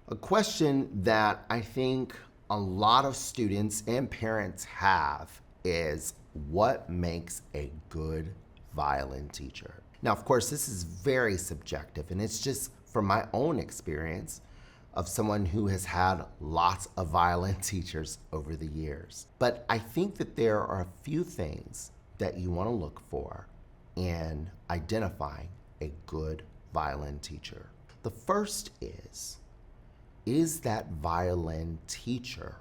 A question that I think a lot of students and parents have is what makes a good violin teacher? Now, of course, this is very subjective, and it's just from my own experience of someone who has had lots of violin teachers over the years. But I think that there are a few things that you want to look for in identifying a good violin teacher. The first is that violin teacher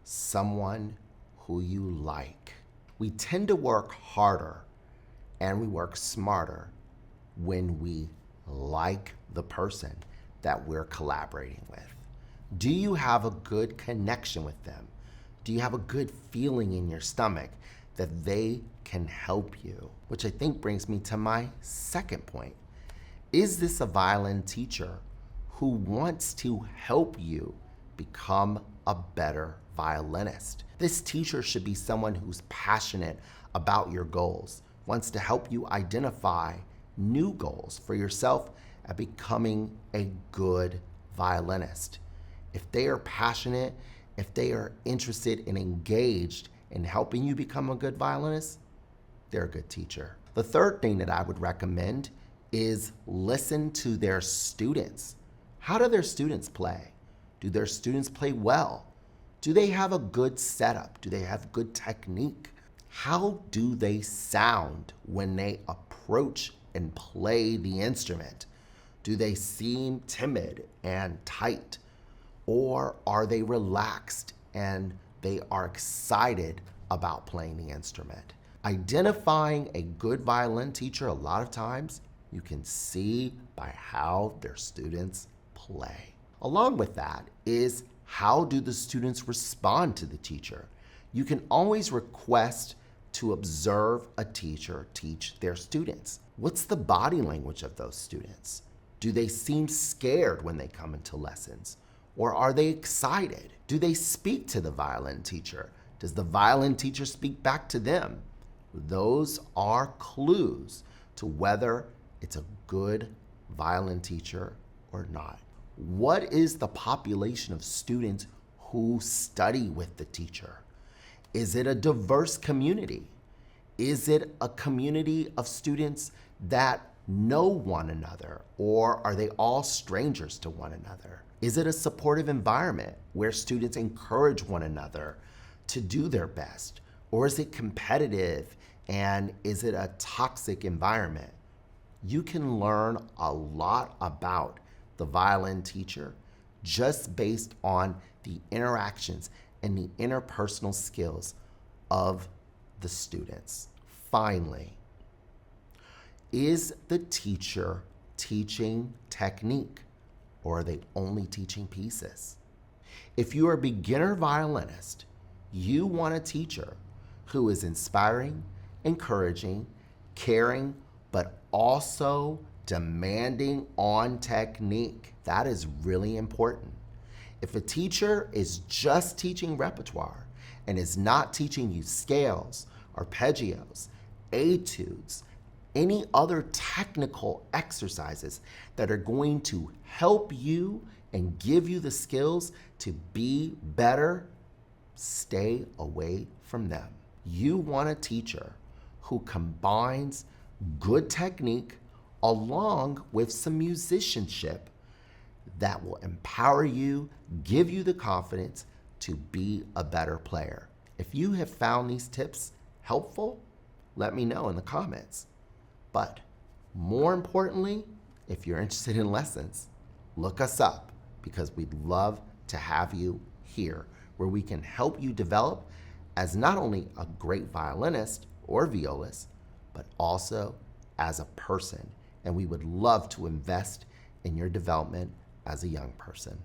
someone who you like? We tend to work harder and we work smarter when we like the person that we're collaborating with. Do you have a good connection with them? Do you have a good feeling in your stomach that they can help you? Which I think brings me to my second point. Is this a violin teacher who wants to help you become a better violinist? This teacher should be someone who's passionate about your goals, wants to help you identify new goals for yourself at becoming a good violinist. If they are passionate, if they are interested and engaged in helping you become a good violinist, they're a good teacher. The third thing that I would recommend is listen to their students. How do their students play? Do their students play well? Do they have a good setup? Do they have good technique? How do they sound when they approach and play the instrument? Do they seem timid and tight? Or are they relaxed and they are excited about playing the instrument? Identifying a good violin teacher, a lot of times, you can see by how their students play. Along with that is, how do the students respond to the teacher? You can always request to observe a teacher teach their students. What's the body language of those students? Do they seem scared when they come into lessons? Or are they excited? Do they speak to the violin teacher? Does the violin teacher speak back to them? Those are clues to whether it's a good violin teacher or not. What is the population of students who study with the teacher? Is it a diverse community? Is it a community of students that know one another, or are they all strangers to one another? Is it a supportive environment where students encourage one another to do their best? Or is it competitive, and is it a toxic environment? You can learn a lot about the violin teacher just based on the interactions and the interpersonal skills of the students. Finally, is the teacher teaching technique, or are they only teaching pieces? If you are a beginner violinist, you want a teacher who is inspiring, encouraging, caring, but also demanding on technique. That is really important. If a teacher is just teaching repertoire and is not teaching you scales, arpeggios, etudes, any other technical exercises that are going to help you and give you the skills to be better, stay away from them. You want a teacher who combines good technique along with some musicianship that will empower you, give you the confidence to be a better player. If you have found these tips helpful, let me know in the comments. But more importantly, if you're interested in lessons, look us up, because we'd love to have you here, where we can help you develop as not only a great violinist or violist, but also as a person. And we would love to invest in your development as a young person.